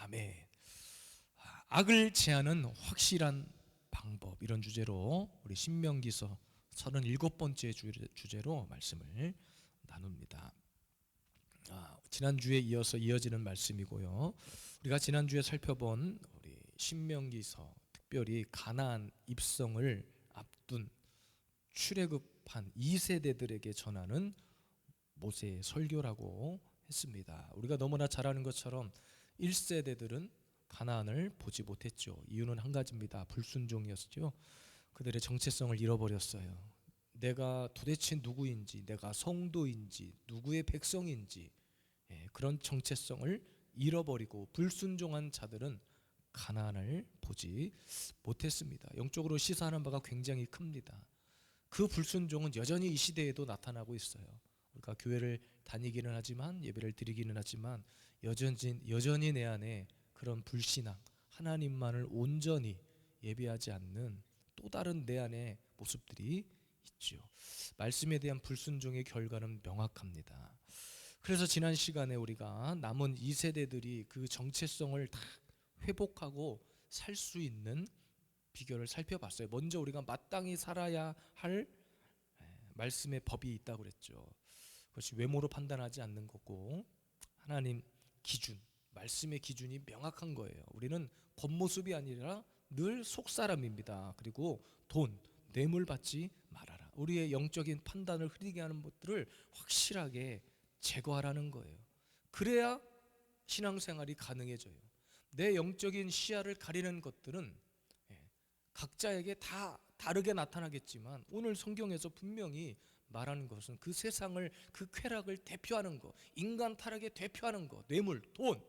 아멘. 악을 제하는 확실한 방법, 이런 주제로 우리 신명기서 37번째 주제로 말씀을 나눕니다. 지난주에 이어서 이어지는 말씀이고요. 우리가 지난주에 살펴본 우리 신명기서, 특별히 가나안 입성을 앞둔 출애굽한 2세대들에게 전하는 모세의 설교라고 했습니다. 우리가 너무나 잘 아는 것처럼 1세대들은 가나안을 보지 못했죠. 이유는 한 가지입니다. 불순종이었죠. 그들의 정체성을 잃어버렸어요. 내가 도대체 누구인지, 내가 성도인지, 누구의 백성인지, 그런 정체성을 잃어버리고 불순종한 자들은 가나안을 보지 못했습니다. 영적으로 시사하는 바가 굉장히 큽니다. 그 불순종은 여전히 이 시대에도 나타나고 있어요. 우리가 교회를 다니기는 하지만, 예배를 드리기는 하지만 여전히 내 안에 그런 불신앙, 하나님만을 온전히 예배하지 않는 또 다른 내 안의 모습들이 있죠. 말씀에 대한 불순종의 결과는 명확합니다. 그래서 지난 시간에 우리가 남은 2세대들이 그 정체성을 다 회복하고 살 수 있는 비결을 살펴봤어요. 먼저 우리가 마땅히 살아야 할 말씀의 법이 있다고 그랬죠. 그것이 외모로 판단하지 않는 거고, 하나님 기준, 말씀의 기준이 명확한 거예요. 우리는 겉모습이 아니라 늘 속사람입니다. 그리고 돈, 뇌물 받지 말아라. 우리의 영적인 판단을 흐리게 하는 것들을 확실하게 제거하라는 거예요. 그래야 신앙생활이 가능해져요. 내 영적인 시야를 가리는 것들은 각자에게 다 다르게 나타나겠지만, 오늘 성경에서 분명히 말하는 것은 그 세상을, 그 쾌락을 대표하는 것, 인간 타락에 대표하는 것, 뇌물, 돈.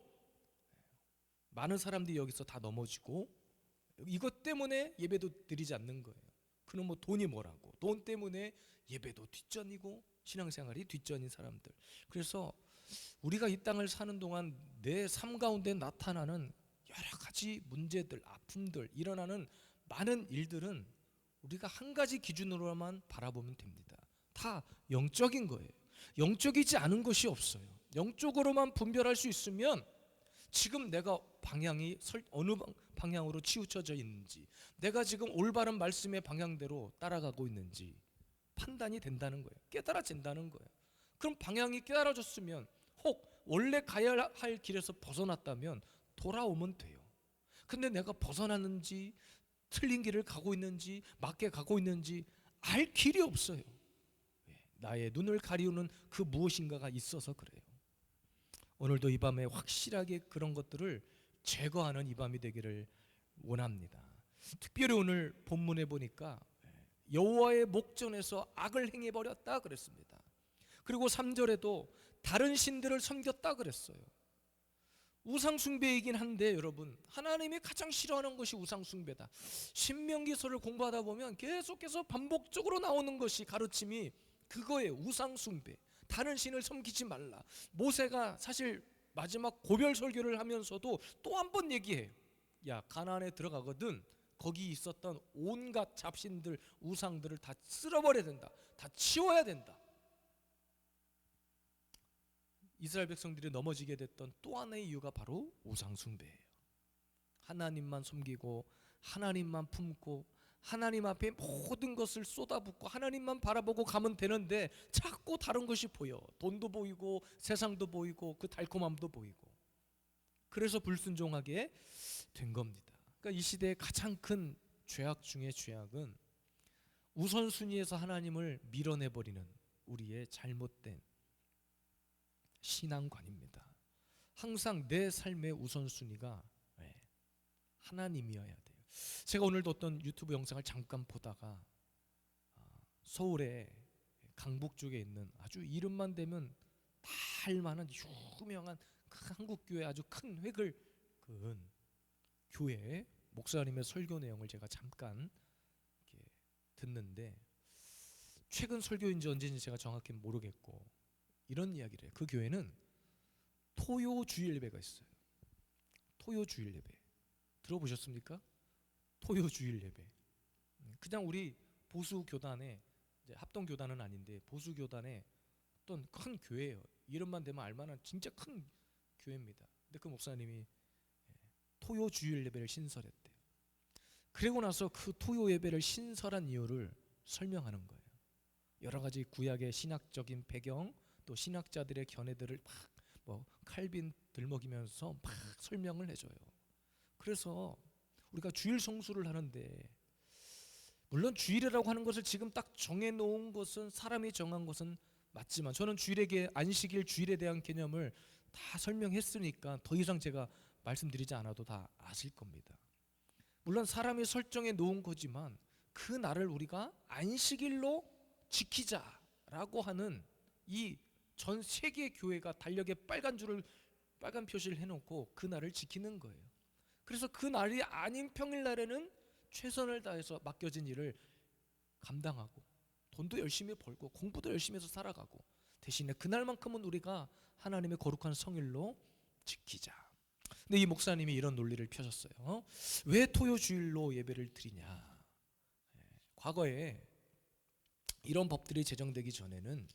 많은 사람들이 여기서 다 넘어지고 이것 때문에 예배도 드리지 않는 거예요. 그는 뭐 돈이 뭐라고, 돈 때문에 예배도 뒷전이고 신앙생활이 뒷전인 사람들. 그래서 우리가 이 땅을 사는 동안 내 삶 가운데 나타나는 여러 가지 문제들, 아픔들, 일어나는 많은 일들은 우리가 한 가지 기준으로만 바라보면 됩니다. 다 영적인 거예요. 영적이지 않은 것이 없어요. 영적으로만 분별할 수 있으면 지금 내가 방향이 어느 방향으로 치우쳐져 있는지, 내가 지금 올바른 말씀의 방향대로 따라가고 있는지 판단이 된다는 거예요. 깨달아진다는 거예요. 그럼 방향이 깨달아졌으면, 혹 원래 가야 할 길에서 벗어났다면 돌아오면 돼요. 근데 내가 벗어났는지, 틀린 길을 가고 있는지, 맞게 가고 있는지 알 길이 없어요. 나의 눈을 가리우는 그 무엇인가가 있어서 그래요. 오늘도 이 밤에 확실하게 그런 것들을 제거하는 이 밤이 되기를 원합니다. 특별히 오늘 본문에 보니까 여호와의 목전에서 악을 행해버렸다 그랬습니다. 그리고 3절에도 다른 신들을 섬겼다 그랬어요. 우상숭배이긴 한데 여러분, 하나님이 가장 싫어하는 것이 우상숭배다. 신명기서를 공부하다 보면 계속해서 반복적으로 나오는 것이, 가르침이 그거예요. 우상숭배, 다른 신을 섬기지 말라. 모세가 사실 마지막 고별 설교를 하면서도 또 한 번 얘기해요. 야, 가나안에 들어가거든 거기 있었던 온갖 잡신들, 우상들을 다 쓸어버려야 된다. 다 치워야 된다. 이스라엘 백성들이 넘어지게 됐던 또 하나의 이유가 바로 우상숭배예요. 하나님만 섬기고 하나님만 품고 하나님 앞에 모든 것을 쏟아붓고 하나님만 바라보고 가면 되는데, 자꾸 다른 것이 보여. 돈도 보이고 세상도 보이고 그 달콤함도 보이고. 그래서 불순종하게 된 겁니다. 그러니까 이 시대의 가장 큰 죄악 중의 죄악은 우선순위에서 하나님을 밀어내버리는 우리의 잘못된 신앙관입니다. 항상 내 삶의 우선순위가 하나님이어야 돼요. 제가 오늘도 어떤 유튜브 영상을 잠깐 보다가 서울의 강북 쪽에 있는 아주 이름만 대면 다 알만한 유명한 한국교회 아주 큰 획을 그은 교회 목사님의 설교 내용을 제가 잠깐 듣는데, 최근 설교인지 언제인지 제가 정확히 모르겠고 이런 이야기를 해요. 그 교회는 토요 주일 예배가 있어요. 토요 주일 예배 들어보셨습니까? 토요 주일 예배. 그냥 우리 보수 교단의, 합동 교단은 아닌데 보수 교단의 어떤 큰 교회예요. 이름만 대면 알만한 진짜 큰 교회입니다. 근데 그 목사님이 토요 주일 예배를 신설했대요. 그리고 나서 그 토요 예배를 신설한 이유를 설명하는 거예요. 여러 가지 구약의 신학적인 배경, 또 신학자들의 견해들을 막 칼빈 들먹이면서 막 설명을 해줘요. 그래서 우리가 주일 성수를 하는데, 물론 주일이라고 하는 것을 지금 딱 정해놓은 것은, 사람이 정한 것은 맞지만, 저는 주일에게 안식일, 주일에 대한 개념을 다 설명했으니까 더 이상 제가 말씀드리지 않아도 다 아실 겁니다. 물론 사람이 설정해 놓은 거지만 그 날을 우리가 안식일로 지키자라고 하는 이 전 세계 교회가 달력에 빨간 표시를 해놓고 그 날을 지키는 거예요. 그래서 그 날이 아닌 평일날에는 최선을 다해서 맡겨진 일을 감당하고 돈도 열심히 벌고 공부도 열심히 해서 살아가고, 대신에 그날만큼은 우리가 하나님의 거룩한 성일로 지키자. 근데 이 목사님이 이런 논리를 펴셨어요. 왜 토요주일로 예배를 드리냐. 과거에 이런 법들이 제정되기 전에는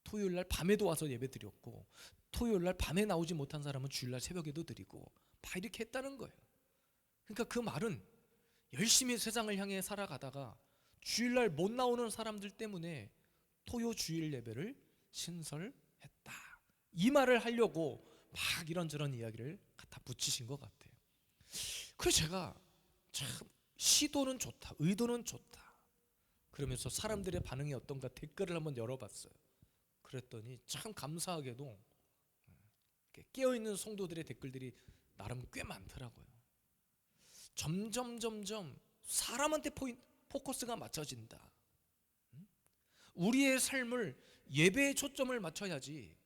토요일날 밤에도 와서 예배 드렸고, 토요일날 밤에 나오지 못한 사람은 주일날 새벽에도 드리고 막 이렇게 했다는 거예요. 그러니까 그 말은 열심히 세상을 향해 살아가다가 주일날 못 나오는 사람들 때문에 토요 주일 예배를 신설했다, 이 말을 하려고 막 이런저런 이야기를 갖다 붙이신 것 같아요. 그래서 제가 참 시도는 좋다, 의도는 좋다 그러면서 사람들의 반응이 어떤가 댓글을 한번 열어봤어요. 그랬더니 참 감사하게도 깨어있는 성도들의 댓글들이 나름 꽤 많더라고요. 점점 사람한테 포커스가 맞춰진다. 우리의 삶을 예배에 초점을 맞춰야지,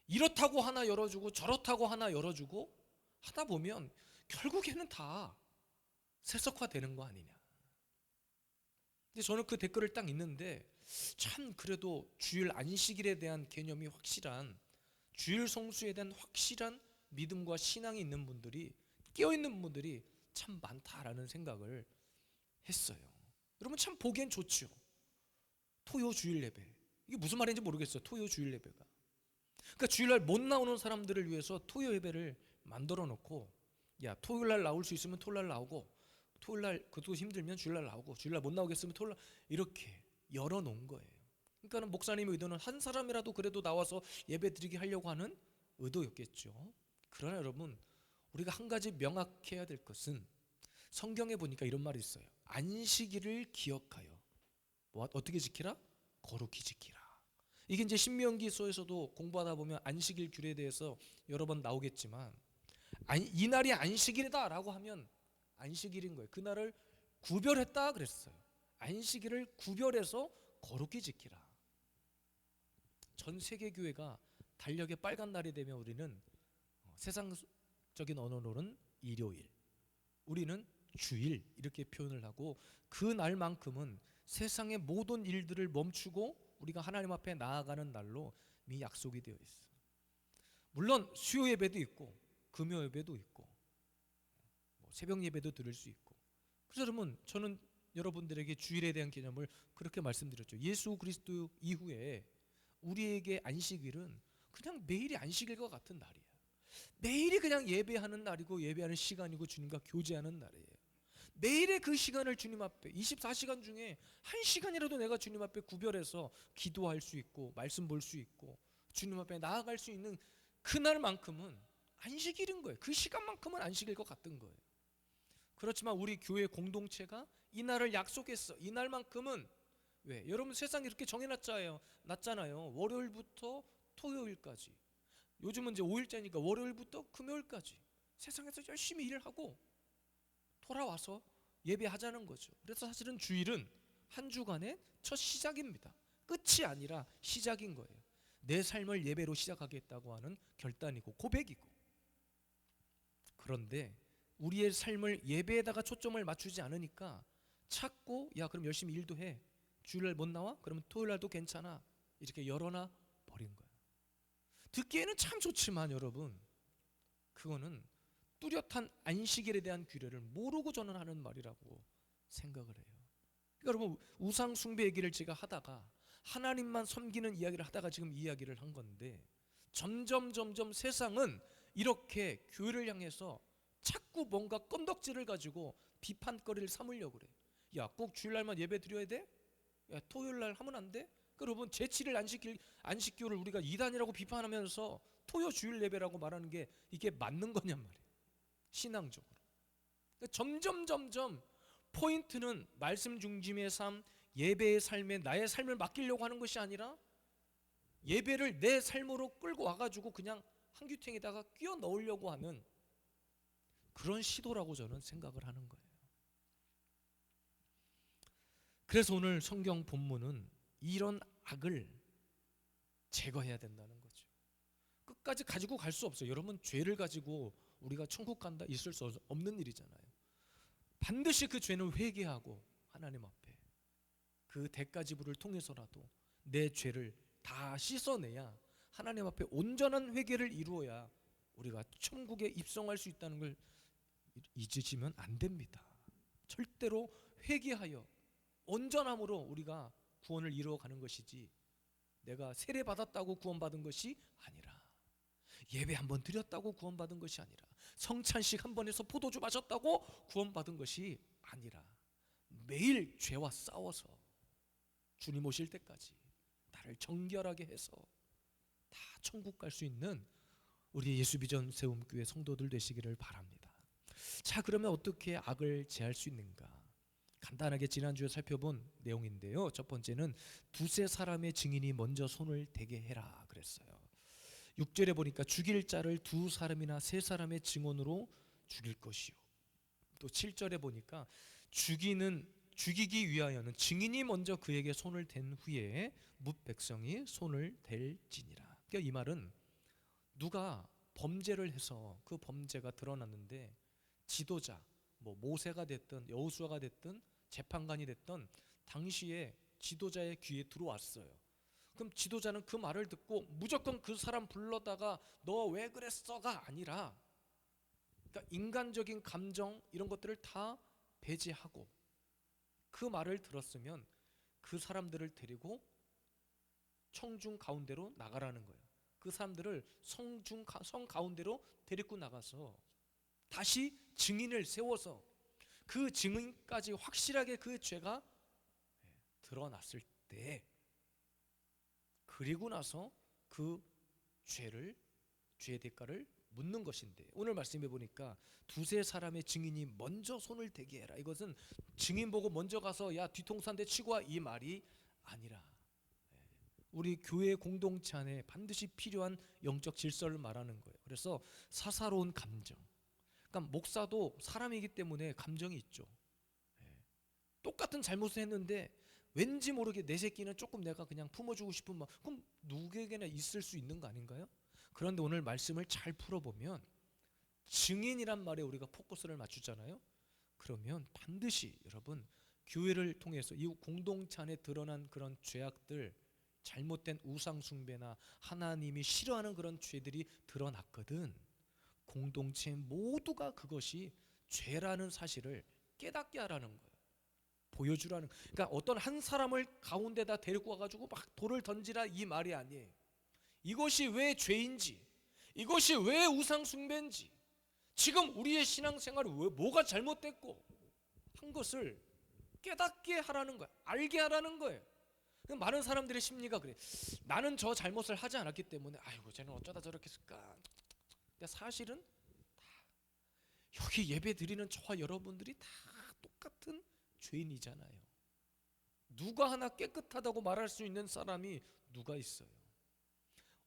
이렇다고 하나 열어주고 저렇다고 하나 열어주고 하다 보면 결국에는 다 세속화되는 거 아니냐. 근데 저는 그 댓글을 딱 읽는데 참 그래도 주일 안식일에 대한 개념이 확실한, 주일 성수에 대한 확실한 믿음과 신앙이 있는 분들이, 깨어있는 분들이 참 많다라는 생각을 했어요. 여러분 참 보기엔 좋죠. 토요 주일 예배, 이게 무슨 말인지 모르겠어요. 토요 주일 예배가, 그러니까 주일날 못 나오는 사람들을 위해서 토요 예배를 만들어 놓고, 야 토요일날 나올 수 있으면 토요일날 나오고, 토요일날 그것도 힘들면 주일날 나오고, 주일날 못 나오겠으면 토요일날, 이렇게 열어놓은 거예요. 그러니까 목사님의 의도는 한 사람이라도 그래도 나와서 예배 드리게 하려고 하는 의도였겠죠. 그러나 여러분, 우리가 한 가지 명확해야 될 것은, 성경에 보니까 이런 말이 있어요. 안식일을 기억하여 어떻게 지키라? 거룩히 지키라. 이게 이제 신명기서에서도 공부하다 보면 안식일 규례에 대해서 여러 번 나오겠지만, 이 날이 안식일이다라고 하면 안식일인 거예요. 그 날을 구별했다 그랬어요. 안식일을 구별해서 거룩히 지키라. 전 세계 교회가 달력의 빨간 날이 되면 우리는 세상적인 언어로는 일요일, 우리는 주일 이렇게 표현을 하고, 그 날만큼은 세상의 모든 일들을 멈추고 우리가 하나님 앞에 나아가는 날로 이미 약속이 되어 있어요. 물론 수요 예배도 있고 금요 예배도 있고 새벽 예배도 들을 수 있고. 그래서 여러분, 저는 여러분들에게 주일에 대한 개념을 그렇게 말씀드렸죠. 예수 그리스도 이후에 우리에게 안식일은 그냥 매일이 안식일과 같은 날이에요. 매일이 그냥 예배하는 날이고, 예배하는 시간이고, 주님과 교제하는 날이에요. 매일의 그 시간을 주님 앞에, 24시간 중에 1시간이라도 내가 주님 앞에 구별해서 기도할 수 있고, 말씀 볼 수 있고, 주님 앞에 나아갈 수 있는 그날만큼은 안식일인 거예요. 그 시간만큼은 안식일 것 같은 거예요. 그렇지만 우리 교회 공동체가 이 날을 약속했어. 이 날만큼은, 왜? 여러분 세상이 이렇게 정해놨잖아요. 월요일부터 토요일까지. 요즘은 이제 5일째니까 월요일부터 금요일까지 세상에서 열심히 일을 하고 돌아와서 예배하자는 거죠. 그래서 사실은 주일은 한 주간의 첫 시작입니다. 끝이 아니라 시작인 거예요. 내 삶을 예배로 시작하겠다고 하는 결단이고 고백이고. 그런데 우리의 삶을 예배에다가 초점을 맞추지 않으니까 찾고, 야 그럼 열심히 일도 해, 주일날 못 나와? 그러면 토요일날도 괜찮아, 이렇게 열어놔 버린 거예요. 듣기에는 참 좋지만 여러분, 그거는 뚜렷한 안식일에 대한 규례를 모르고 저는 하는 말이라고 생각을 해요. 그러니까 여러분, 우상 숭배 얘기를 제가 하다가 하나님만 섬기는 이야기를 하다가 지금 이야기를 한 건데, 점점 세상은 이렇게 교회를 향해서 자꾸 뭔가 건덕지를 가지고 비판거리를 삼으려고 그래. 야, 꼭 주일날만 예배 드려야 돼? 야, 토요일날 하면 안 돼? 여러분, 제7일 안식교를 우리가 이단이라고 비판하면서 토요 주일 예배라고 말하는 게 이게 맞는 거냔 말이에요, 신앙적으로. 점점 포인트는 말씀 중심의 삶, 예배의 삶에 나의 삶을 맡기려고 하는 것이 아니라 예배를 내 삶으로 끌고 와가지고 그냥 한규탱에다가 끼워 넣으려고 하는 그런 시도라고 저는 생각을 하는 거예요. 그래서 오늘 성경 본문은 이런 악을 제거해야 된다는 거죠. 끝까지 가지고 갈 수 없어요. 여러분, 죄를 가지고 우리가 천국 간다 있을 수 없는 일이잖아요. 반드시 그 죄는 회개하고 하나님 앞에 그 대가 지불을 통해서라도 내 죄를 다 씻어내야, 하나님 앞에 온전한 회개를 이루어야 우리가 천국에 입성할 수 있다는 걸 잊으시면 안 됩니다. 절대로 회개하여 온전함으로 우리가 구원을 이루어가는 것이지, 내가 세례 받았다고 구원받은 것이 아니라, 예배 한번 드렸다고 구원받은 것이 아니라, 성찬식 한번 해서 포도주 마셨다고 구원받은 것이 아니라, 매일 죄와 싸워서 주님 오실 때까지 나를 정결하게 해서 다 천국 갈 수 있는 우리 예수비전 세움교회 성도들 되시기를 바랍니다. 자, 그러면 어떻게 악을 제할 수 있는가? 간단하게 지난주에 살펴본 내용인데요. 첫 번째는 두세 사람의 증인이 먼저 손을 대게 해라 그랬어요. 6절에 보니까 죽일 자를 두 사람이나 세 사람의 증언으로 죽일 것이요. 또 7절에 보니까 죽이기 위하여는 증인이 먼저 그에게 손을 댄 후에 뭇 백성이 손을 댈지니라. 그러니까 이 말은 누가 범죄를 해서 그 범죄가 드러났는데 지도자, 뭐 모세가 됐든 여호수아가 됐든 재판관이 됐든 당시에 지도자의 귀에 들어왔어요. 그럼 지도자는 그 말을 듣고 무조건 그 사람 불러다가 너 왜 그랬어가 아니라, 그러니까 인간적인 감정 이런 것들을 다 배제하고 그 말을 들었으면 그 사람들을 데리고 청중 가운데로 나가라는 거예요. 그 사람들을 성 가운데로 데리고 나가서 다시 증인을 세워서 그 증인까지 확실하게 그 죄가 드러났을 때, 그리고 나서 그 죄의 대가를 묻는 것인데, 오늘 말씀해 보니까 두세 사람의 증인이 먼저 손을 대게 해라. 이것은 증인 보고 먼저 가서 야 뒤통수 한 대 치고 와, 이 말이 아니라 우리 교회 공동체 안에 반드시 필요한 영적 질서를 말하는 거예요. 그래서 사사로운 감정, 그러니까 목사도 사람이기 때문에 감정이 있죠. 똑같은 잘못을 했는데 왠지 모르게 내 새끼는 조금 내가 그냥 품어주고 싶은 마음, 그럼 누구에게나 있을 수 있는 거 아닌가요? 그런데 오늘 말씀을 잘 풀어보면 증인이란 말에 우리가 포커스를 맞추잖아요. 그러면 반드시 여러분, 교회를 통해서 이 공동체 안에 드러난 그런 죄악들, 잘못된 우상 숭배나 하나님이 싫어하는 그런 죄들이 드러났거든, 공동체 모두가 그것이 죄라는 사실을 깨닫게 하라는 거예요. 보여주라는. 그러니까 어떤 한 사람을 가운데다 데리고 와가지고 막 돌을 던지라 이 말이 아니에요. 이것이 왜 죄인지, 이것이 왜 우상 숭배인지, 지금 우리의 신앙생활이 왜 뭐가 잘못됐고 한 것을 깨닫게 하라는 거예요. 알게 하라는 거예요. 많은 사람들의 심리가 그래. 나는 저 잘못을 하지 않았기 때문에 아이고 쟤는 어쩌다 저렇게 했을까. 근데 사실은 여기 예배 드리는 저와 여러분들이 다 똑같은 죄인이잖아요. 누가 하나 깨끗하다고 말할 수 있는 사람이 누가 있어요?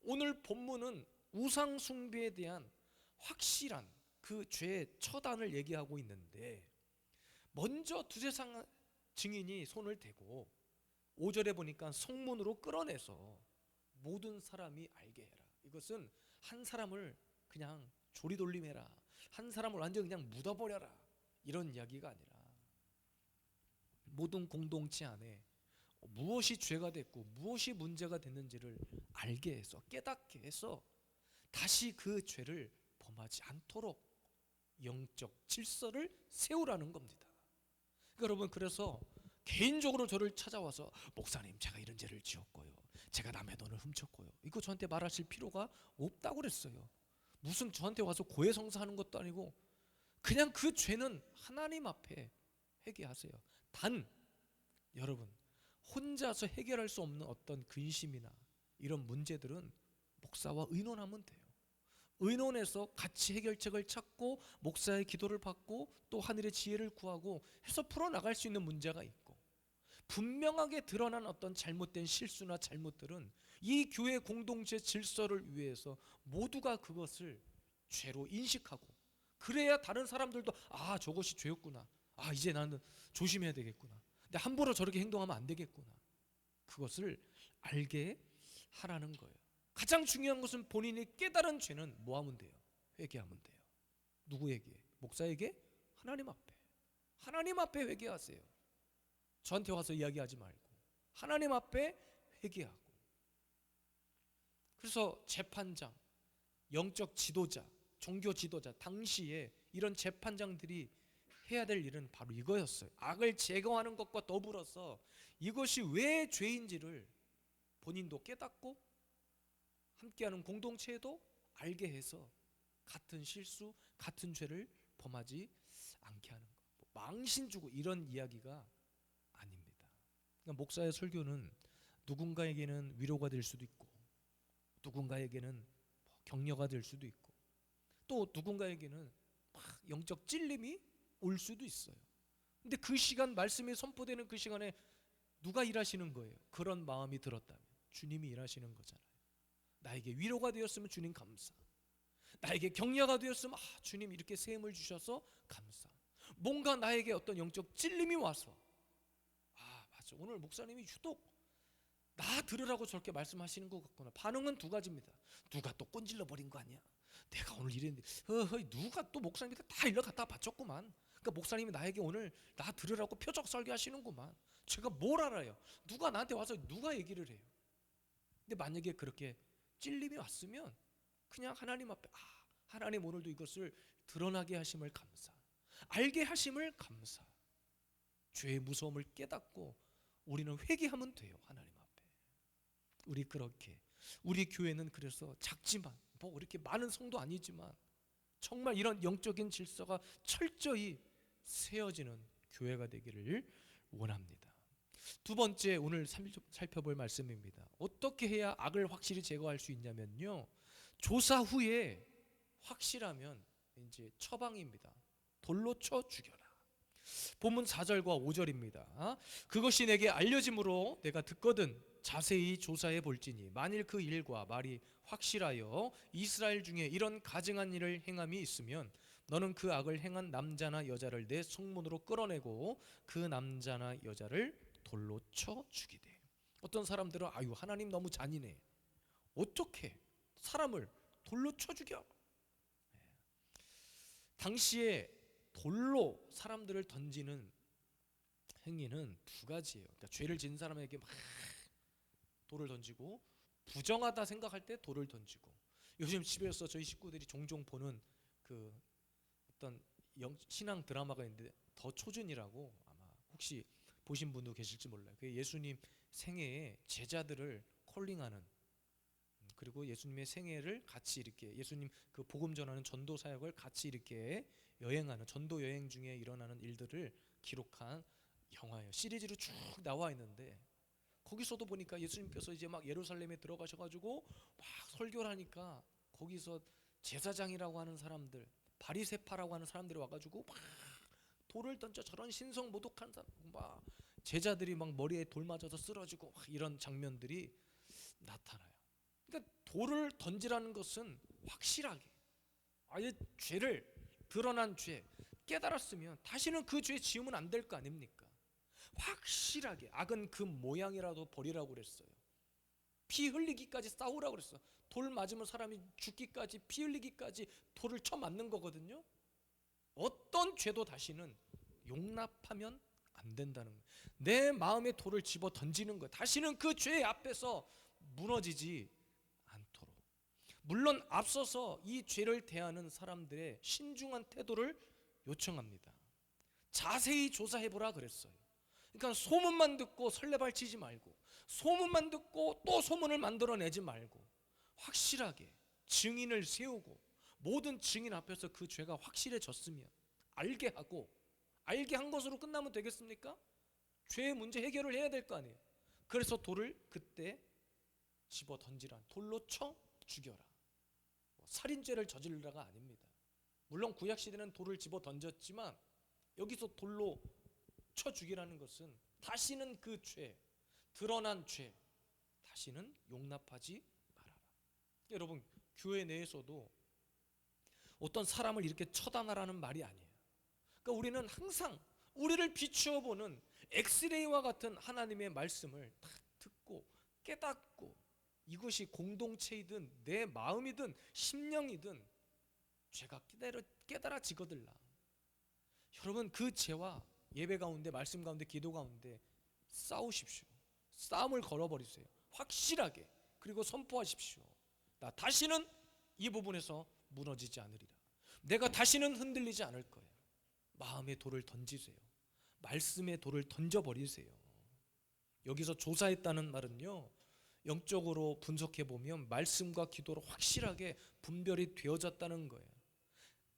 오늘 본문은 우상 숭배에 대한 확실한 그 죄의 처단을 얘기하고 있는데, 먼저 두세 증인이 손을 대고 5절에 보니까 성문으로 끌어내서 모든 사람이 알게 해라. 이것은 한 사람을 그냥 조리돌림해라, 한 사람을 완전 그냥 묻어버려라, 이런 이야기가 아니라 모든 공동체 안에 무엇이 죄가 됐고 무엇이 문제가 됐는지를 알게 해서 깨닫게 해서 다시 그 죄를 범하지 않도록 영적 질서를 세우라는 겁니다. 그러니까 여러분, 그래서 개인적으로 저를 찾아와서 목사님 제가 이런 죄를 지었고요, 제가 남의 돈을 훔쳤고요, 이거 저한테 말하실 필요가 없다고 그랬어요. 무슨 저한테 와서 고해성사하는 것도 아니고 그냥 그 죄는 하나님 앞에 회개하세요. 단 여러분, 혼자서 해결할 수 없는 어떤 근심이나 이런 문제들은 목사와 의논하면 돼요. 의논해서 같이 해결책을 찾고 목사의 기도를 받고 또 하늘의 지혜를 구하고 해서 풀어나갈 수 있는 문제가 있고, 분명하게 드러난 어떤 잘못된 실수나 잘못들은 이 교회 공동체 질서를 위해서 모두가 그것을 죄로 인식하고, 그래야 다른 사람들도 아, 저것이 죄였구나, 아, 이제 나는 조심해야 되겠구나, 근데 함부로 저렇게 행동하면 안 되겠구나, 그것을 알게 하라는 거예요. 가장 중요한 것은 본인이 깨달은 죄는 뭐 하면 돼요? 회개하면 돼요. 누구에게? 목사에게? 하나님 앞에. 하나님 앞에 회개하세요. 저한테 와서 이야기하지 말고 하나님 앞에 회개하고. 그래서 재판장, 영적 지도자, 종교 지도자, 당시에 이런 재판장들이 해야 될 일은 바로 이거였어요. 악을 제거하는 것과 더불어서 이것이 왜 죄인지를 본인도 깨닫고 함께하는 공동체에도 알게 해서 같은 실수, 같은 죄를 범하지 않게 하는 것. 망신 주고 이런 이야기가 아닙니다. 그러니까 목사의 설교는 누군가에게는 위로가 될 수도 있고, 누군가에게는 격려가 될 수도 있고, 또 누군가에게는 막 영적 찔림이 올 수도 있어요. 근데 그 시간, 말씀이 선포되는 그 시간에 누가 일하시는 거예요? 그런 마음이 들었다면 주님이 일하시는 거잖아요. 나에게 위로가 되었으면 주님 감사, 나에게 격려가 되었으면 아, 주님 이렇게 새 힘을 주셔서 감사. 뭔가 나에게 어떤 영적 찔림이 와서 아, 맞아, 오늘 목사님이 유독 나 들으라고 저렇게 말씀하시는 것 같구나. 반응은 두 가지입니다. 누가 또 꼰질러 버린 거 아니야? 내가 오늘 이랬는데 누가 또 목사님한테 다 일러 갖다 바쳤구만. 그러니까 목사님이 나에게 오늘 나 들으라고 표적 설교하시는구만. 제가 뭘 알아요? 누가 나한테 와서 누가 얘기를 해요? 근데 만약에 그렇게 찔림이 왔으면 그냥 하나님 앞에 아, 하나님 오늘도 이것을 드러나게 하심을 감사, 알게 하심을 감사, 죄의 무서움을 깨닫고 우리는 회개하면 돼요. 하나님 앞에. 우리 그렇게, 우리 교회는 그래서 작지만 뭐 이렇게 많은 성도 아니지만 정말 이런 영적인 질서가 철저히 세워지는 교회가 되기를 원합니다. 두 번째, 오늘 살펴볼 말씀입니다. 어떻게 해야 악을 확실히 제거할 수 있냐면요, 조사 후에 확실하면 이제 처방입니다. 돌로 쳐 죽여라. 본문 4절과 5절입니다. 그것이 내게 알려짐으로 내가 듣거든 자세히 조사해 볼지니 만일 그 일과 말이 확실하여 이스라엘 중에 이런 가증한 일을 행함이 있으면 너는 그 악을 행한 남자나 여자를 내 성문으로 끌어내고 그 남자나 여자를 돌로 쳐 죽이되. 어떤 사람들은 아유, 하나님 너무 잔인해, 어떻게 사람을 돌로 쳐 죽여? 당시에 돌로 사람들을 던지는 행위는 두 가지예요. 그러니까 죄를 지은 사람에게 막 돌을 던지고, 부정하다 생각할 때 돌을 던지고. 요즘 집에서 저희 식구들이 종종 보는 그 어떤 신앙 드라마가 있는데 더 초준이라고, 아마 혹시 보신 분도 계실지 몰라요. 그 예수님 생애에 제자들을 콜링하는, 그리고 예수님의 생애를 같이 이렇게 예수님 그 복음 전하는 전도 사역을 같이 이렇게 여행하는, 전도 여행 중에 일어나는 일들을 기록한 영화예요. 시리즈로 쭉 나와 있는데 거기서도 보니까 예수님께서 이제 막 예루살렘에 들어가셔가지고 막 설교를 하니까 거기서 제사장이라고 하는 사람들, 바리새파라고 하는 사람들이 와가지고 막 돌을 던져, 저런 신성 모독한 사람, 막 제자들이 막 머리에 돌 맞아서 쓰러지고 막 이런 장면들이 나타나요. 그러니까 돌을 던지라는 것은 확실하게 아예 죄를, 드러난 죄 깨달았으면 다시는 그 죄 지으면 안 될 거 아닙니까? 확실하게 악은 그 모양이라도 버리라고 그랬어요. 피 흘리기까지 싸우라고 그랬어요. 돌 맞으면 사람이 죽기까지, 피 흘리기까지 돌을 쳐 맞는 거거든요. 어떤 죄도 다시는 용납하면 안 된다는 거예요. 내 마음에 돌을 집어 던지는 거예요. 다시는 그 죄 앞에서 무너지지 않도록. 물론 앞서서 이 죄를 대하는 사람들의 신중한 태도를 요청합니다. 자세히 조사해보라 그랬어요. 그러니까 소문만 듣고 설레발치지 말고, 소문만 듣고 또 소문을 만들어내지 말고, 확실하게 증인을 세우고 모든 증인 앞에서 그 죄가 확실해졌으면 알게 하고, 알게 한 것으로 끝나면 되겠습니까? 죄의 문제 해결을 해야 될 거 아니에요. 그래서 돌을 그때 집어 던지라, 돌로 쳐 죽여라. 살인죄를 저지르라가 아닙니다. 물론 구약시대는 돌을 집어 던졌지만 여기서 돌로 쳐 죽이라는 것은 다시는 그 죄, 드러난 죄 다시는 용납하지 말아라. 여러분, 교회 내에서도 어떤 사람을 이렇게 처단하라는 말이 아니에요. 그러니까 우리는 항상 우리를 비추어 보는 엑스레이와 같은 하나님의 말씀을 다 듣고 깨닫고, 이것이 공동체이든 내 마음이든 심령이든 죄가 깨달아지거들라. 여러분, 그 죄와 예배 가운데, 말씀 가운데, 기도 가운데 싸우십시오. 싸움을 걸어버리세요. 확실하게. 그리고 선포하십시오. 나 다시는 이 부분에서 무너지지 않으리라. 내가 다시는 흔들리지 않을 거예요. 마음의 돌을 던지세요. 말씀의 돌을 던져버리세요. 여기서 조사했다는 말은요, 영적으로 분석해 보면 말씀과 기도로 확실하게 분별이 되어졌다는 거예요.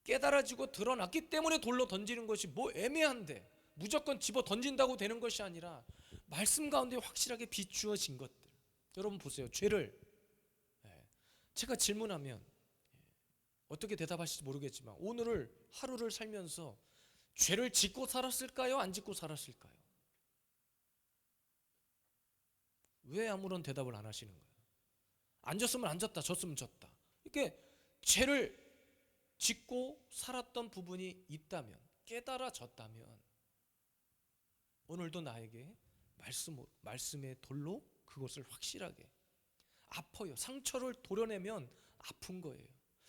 깨달아지고 드러났기 때문에 돌로 던지는 것이 뭐 애매한데 무조건 집어 던진다고 되는 것이 아니라 말씀 가운데 확실하게 비추어진 것들. 여러분 보세요. 죄를 제가 질문하면 어떻게 대답하실지 모르겠지만 오늘을 하루를 살면서 죄를 짓고 살았을까요? 안 짓고 살았을까요? 왜 아무런 대답을 안 하시는 거예요? 안 졌으면 안 졌다, 졌으면 졌다. 이렇게 죄를 짓고 살았던 부분이 있다면, 깨달아졌다면 오늘도 나에게 말씀의 돌로 그것을 확실하게, 아파요. 상처를 도려내면 아픈 거예요.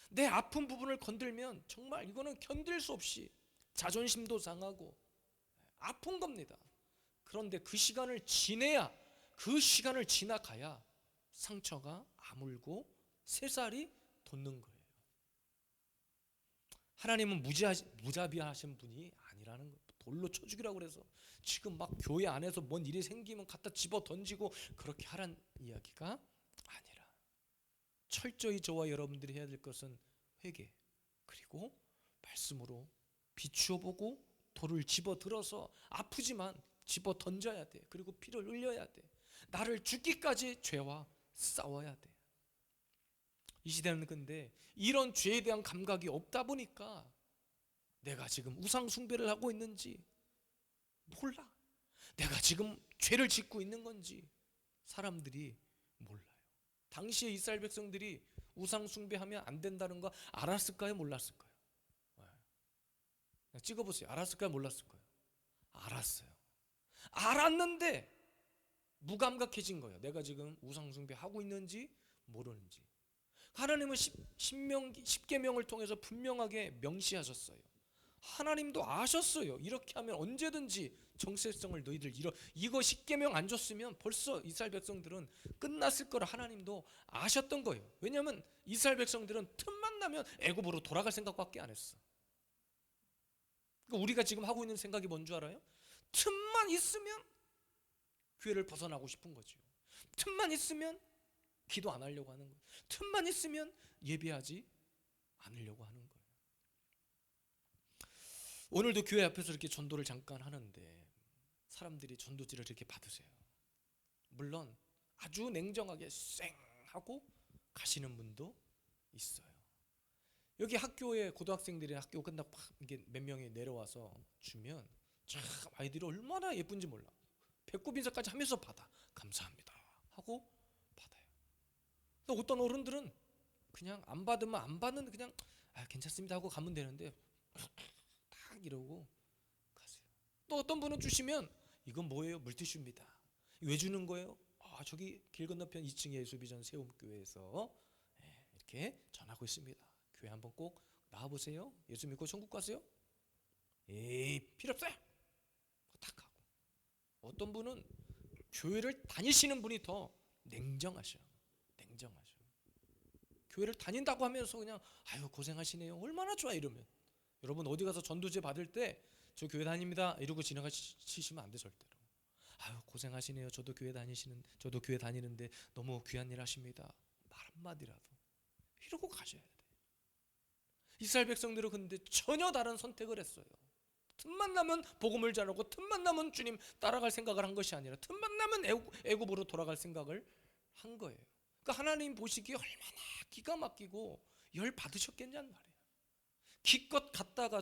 내 아픈 부분을 건들면 정말 이거는 견딜 수 없이 자존심도 상하고 아픈 겁니다. 그런데 그 시간을 지내야, 그 시간을 지나가야 상처가 아물고 새살이 돋는 거예요. 하나님은 무자비하신 분이 아니라는 거예요. 돌로 쳐 죽이라고 그래서 지금 막 교회 안에서 뭔 일이 생기면 갖다 집어 던지고 그렇게 하란 이야기가 아니라, 철저히 저와 여러분들이 해야 될 것은 회개, 그리고 말씀으로 비추어 보고 돌을 집어 들어서 아프지만 집어 던져야 돼. 그리고 피를 흘려야 돼. 나를 죽기까지 죄와 싸워야 돼. 이 시대는 근데 이런 죄에 대한 감각이 없다 보니까 내가 지금 우상 숭배를 하고 있는지 몰라. 내가 지금 죄를 짓고 있는 건지 사람들이 몰라요. 당시에 이스라엘 백성들이 우상 숭배하면 안 된다는 거 알았을까요? 몰랐을까요? 찍어보세요. 알았을까요? 몰랐을까요? 알았어요. 알았는데 무감각해진 거예요. 내가 지금 우상 숭배하고 있는지 모르는지. 하나님은 십계명을 통해서 분명하게 명시하셨어요. 하나님도 아셨어요. 이렇게 하면 언제든지 정체성을 너희들 이거 십계명 안 줬으면 벌써 이스라엘 백성들은 끝났을 거라 하나님도 아셨던 거예요. 왜냐하면 이스라엘 백성들은 틈만 나면 애굽으로 돌아갈 생각밖에 안 했어. 그러니까 우리가 지금 하고 있는 생각이 뭔 줄 알아요? 틈만 있으면 교회를 벗어나고 싶은 거죠. 틈만 있으면 기도 안 하려고 하는 거예요. 틈만 있으면 예배하지 않으려고 하는 거예요. 오늘도 교회 앞에서 이렇게 전도를 잠깐 하는데 사람들이 전도지를 이렇게 받으세요. 물론 아주 냉정하게 쌩 하고 가시는 분도 있어요. 여기 학교에 고등학생들이 학교 끝나고 이게 몇 명이 내려와서 주면 참 아이들이 얼마나 예쁜지 몰라. 배꼽 인사까지 하면서 받아. 감사합니다 하고 받아요. 또 어떤 어른들은 그냥 안 받으면 안 받는, 그냥 괜찮습니다 하고 가면 되는데 딱 이러고 가세요. 또 어떤 분은 주시면 이건 뭐예요? 물티슈입니다. 왜 주는 거예요? 저기 길 건너편 2층에 예수비전 세움교회에서 이렇게 전하고 있습니다. 교회 한번 꼭 나와보세요. 예수 믿고 천국 가세요? 에이, 필요 없어요. 딱 하고. 어떤 분은 교회를 다니시는 분이 더 냉정하셔. 교회를 다닌다고 하면서 그냥 아유 고생하시네요. 얼마나 좋아 이러면. 여러분 어디 가서 전도제 받을 때 저 교회 다닙니다 이러고 지나가시면 안 돼 절대로. 아유 고생하시네요. 저도 교회 다니는데 너무 귀한 일 하십니다. 말 한마디라도 이러고 가셔야 돼. 이스라엘 백성들은 근데 전혀 다른 선택을 했어요. 틈만 나면 복음을 전하고 틈만 나면 주님 따라갈 생각을 한 것이 아니라 틈만 나면 애굽으로 돌아갈 생각을 한 거예요. 그러니까 하나님 보시기에 얼마나 기가 막히고 열 받으셨겠냐는 말이에요. 기껏 갔다가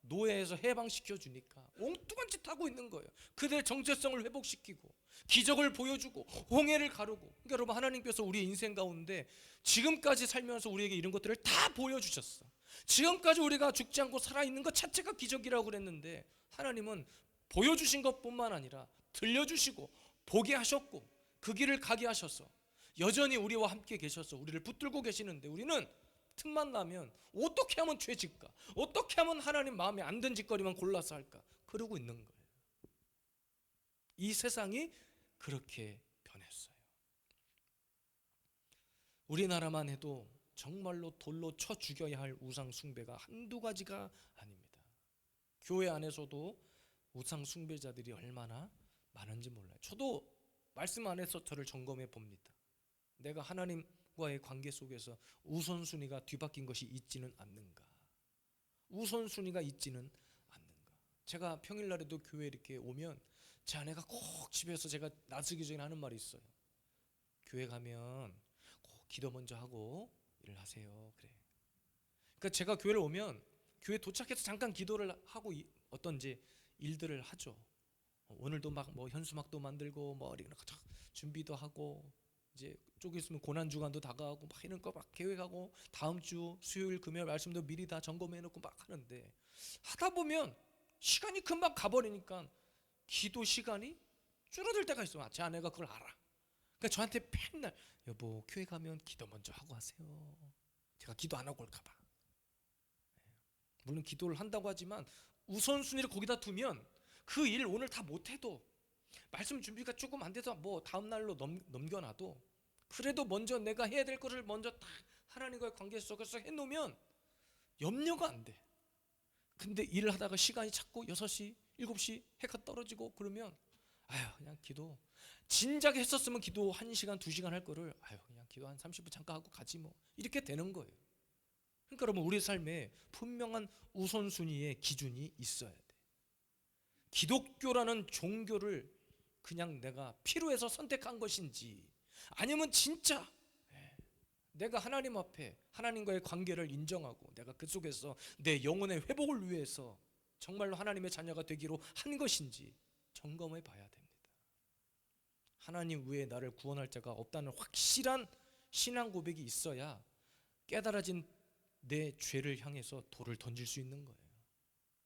노예에서 해방시켜 주니까 엉뚱한 짓 하고 있는 거예요. 그들의 정체성을 회복시키고 기적을 보여주고 홍해를 가르고. 그러니까 여러분, 하나님께서 우리 인생 가운데 지금까지 살면서 우리에게 이런 것들을 다 보여주셨어. 지금까지 우리가 죽지 않고 살아있는 것 자체가 기적이라고 그랬는데, 하나님은 보여주신 것뿐만 아니라 들려주시고 보게 하셨고 그 길을 가게 하셔서 여전히 우리와 함께 계셔서 우리를 붙들고 계시는데, 우리는 틈만 나면 어떻게 하면 죄질까, 어떻게 하면 하나님 마음에 안 든 짓거리만 골라서 할까, 그러고 있는 거예요. 이 세상이 그렇게 변했어요. 우리나라만 해도 정말로 돌로 쳐 죽여야 할 우상 숭배가 한두 가지가 아닙니다. 교회 안에서도 우상 숭배자들이 얼마나 많은지 몰라요. 저도 말씀 안에서 저를 점검해 봅니다. 내가 하나님과의 관계 속에서 우선순위가 뒤바뀐 것이 있지는 않는가, 우선순위가 있지는 않는가. 제가 평일날에도 교회 이렇게 오면 제 아내가 꼭 집에서 제가 나서기 전에 하는 말이 있어요. 교회 가면 꼭 기도 먼저 하고 일을 하세요. 그래. 그러니까 제가 교회를 오면 교회 도착해서 잠깐 기도를 하고 어떤 이제 일들을 하죠. 오늘도 막 뭐 현수막도 만들고 뭐 준비도 하고, 이제 쪽 있으면 고난 주간도 다가오고 막 이런 거 막 계획하고, 다음 주 수요일 금요일 말씀도 미리 다 점검해 놓고 막 하는데, 하다 보면 시간이 금방 가버리니까 기도 시간이 줄어들 때가 있어요. 제 아내가 그걸 알아. 그러니까 저한테 맨날 여보, 교회 가면 기도 먼저 하고 하세요. 제가 기도 안 하고 올까 봐. 물론 기도를 한다고 하지만 우선순위를 거기다 두면 그 일 오늘 다 못해도, 말씀 준비가 조금 안 돼서 뭐 다음 날로 넘겨놔도, 그래도 먼저 내가 해야 될 것을 먼저 딱 하나님과의 관계 속에서 해놓으면 염려가 안 돼. 근데 일을 하다가 시간이 자꾸 6시, 7시 해가 떨어지고 그러면 아휴, 그냥 기도 진작 했었으면 기도 1시간, 2시간 할 거를 아휴, 그냥 기도 한 30분 잠깐 하고 가지 뭐, 이렇게 되는 거예요. 그러니까 여러분, 우리 삶에 분명한 우선순위의 기준이 있어야 돼. 기독교라는 종교를 그냥 내가 필요해서 선택한 것인지, 아니면 진짜 내가 하나님 앞에 하나님과의 관계를 인정하고 내가 그 속에서 내 영혼의 회복을 위해서 정말로 하나님의 자녀가 되기로 한 것인지 점검해 봐야 됩니다. 하나님 외에 나를 구원할 자가 없다는 확실한 신앙 고백이 있어야 깨달아진 내 죄를 향해서 돌을 던질 수 있는 거예요.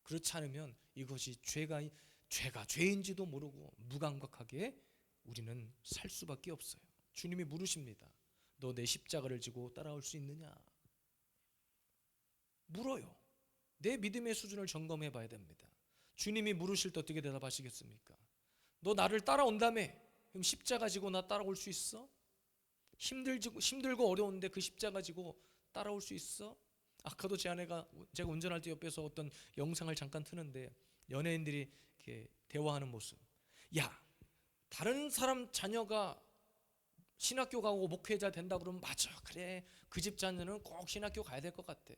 그렇지 않으면 이것이 죄가 죄인지도 모르고 무감각하게 우리는 살 수밖에 없어요. 주님이 물으십니다. 너 내 십자가를 지고 따라올 수 있느냐? 물어요. 내 믿음의 수준을 점검해 봐야 됩니다. 주님이 물으실 때 어떻게 대답하시겠습니까? 너 나를 따라온다며? 그럼 십자가 지고 나 따라올 수 있어? 힘들고 어려운데 그 십자가 지고 따라올 수 있어? 아까도 제 아내가, 제가 운전할 때 옆에서 어떤 영상을 잠깐 트는데 연예인들이 이렇게 대화하는 모습. 야, 다른 사람 자녀가 신학교 가고 목회자 된다 그러면 맞아, 그래, 그 집 자녀는 꼭 신학교 가야 될 것 같아.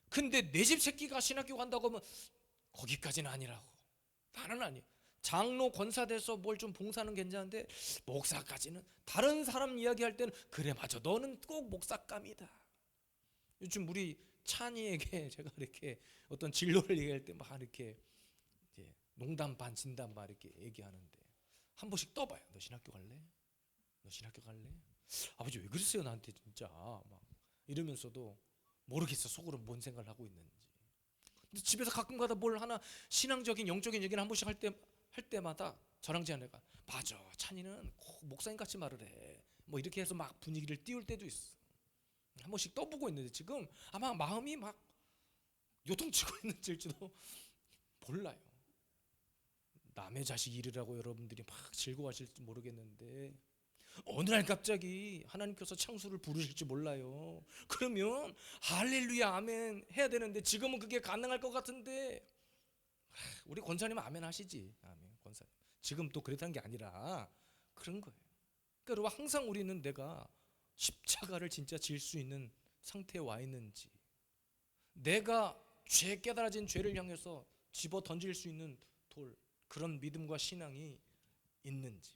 근데 내 집 새끼가 신학교 간다고 하면 거기까지는 아니라고. 나는 아니야. 장로 권사 돼서 뭘 좀 봉사는 괜찮은데 목사까지는, 다른 사람 이야기할 때는 그래 맞아, 너는 꼭 목사감이다. 요즘 우리 찬이에게 제가 이렇게 어떤 진로를 얘기할 때 막 이렇게 이제 농담 반 진담 반 이렇게 얘기하는데, 한 번씩 떠봐요. 너 신학교 갈래? 너 신학교 갈래? 아버지 왜 그러세요 나한테 진짜 막 이러면서도 모르겠어 속으로 뭔 생각을 하고 있는지. 근데 집에서 가끔가다 뭘 하나 신앙적인 영적인 얘기를 한 번씩 할 때마다 저랑 제 아내가 맞아, 찬이는 꼭 목사님 같이 말을 해, 뭐 이렇게 해서 막 분위기를 띄울 때도 있어. 한 번씩 떠보고 있는데 지금 아마 마음이 막 요동치고 있는지도 몰라요. 남의 자식 일이라고 여러분들이 막 즐거워하실지 모르겠는데 어느 날 갑자기 하나님께서 창수를 부르실지 몰라요. 그러면 할렐루야 아멘 해야 되는데 지금은 그게 가능할 것 같은데, 우리 권사님은 아멘 하시지. 아멘 권사님. 지금 또 그랬다는 게 아니라 그런 거예요. 그러니까 여러분, 항상 우리는 내가 십자가를 진짜 질 수 있는 상태에 와 있는지, 내가 죄 깨달아진 죄를 향해서 집어 던질 수 있는 돌, 그런 믿음과 신앙이 있는지.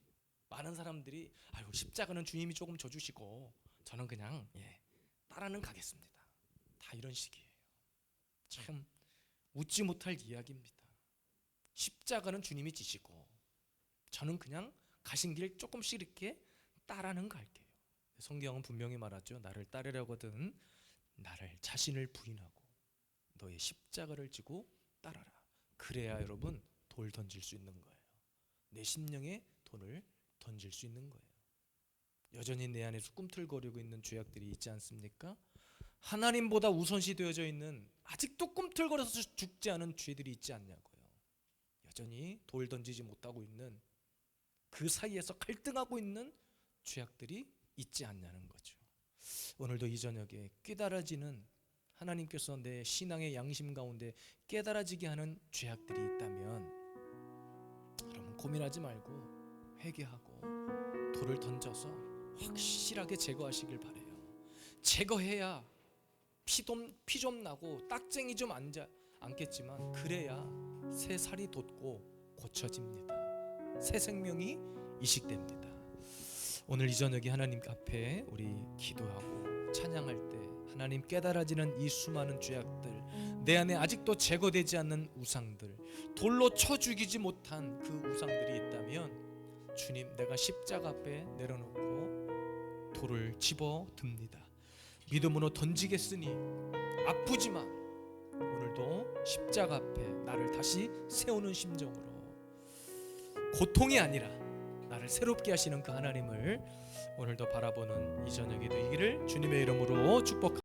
많은 사람들이 아유 십자가는 주님이 조금 져주시고 저는 그냥 따라는 가겠습니다. 다 이런 식이에요. 참 웃지 못할 이야기입니다. 십자가는 주님이 지시고 저는 그냥 가신 길 조금씩 이렇게 따라는 갈게요. 성경은 분명히 말하죠. 나를 따르려거든 나를 자신을 부인하고 너의 십자가를 지고 따라라. 그래야 여러분 돌 던질 수 있는 거예요. 내 심령에 돌을 던질 수 있는 거예요. 여전히 내 안에서 꿈틀거리고 있는 죄악들이 있지 않습니까? 하나님보다 우선시 되어져 있는 아직도 꿈틀거려서 죽지 않은 죄들이 있지 않냐고요. 여전히 돌 던지지 못하고 있는 그 사이에서 갈등하고 있는 죄악들이 있지 않냐는 거죠. 오늘도 이 저녁에 깨달아지는, 하나님께서 내 신앙의 양심 가운데 깨달아지게 하는 죄악들이 있다면 여러분 고민하지 말고 회개하고 돌을 던져서 확실하게 제거하시길 바래요. 제거해야 피 좀 나고 딱쟁이 좀 앉겠지만 그래야 새 살이 돋고 고쳐집니다. 새 생명이 이식됩니다. 오늘 이 저녁에 하나님 앞에 우리 기도하고 찬양할 때 하나님 깨달아지는 이 수많은 죄악들, 내 안에 아직도 제거되지 않는 우상들, 돌로 쳐 죽이지 못한 그 우상들이 있다면 주님, 내가 십자가 앞에 내려놓고 돌을 집어 듭니다. 믿음으로 던지겠으니 아프지만 오늘도 십자가 앞에 나를 다시 세우는 심정으로, 고통이 아니라 나를 새롭게 하시는 그 하나님을 오늘도 바라보는 이 저녁에도 이기를 주님의 이름으로 축복합니다.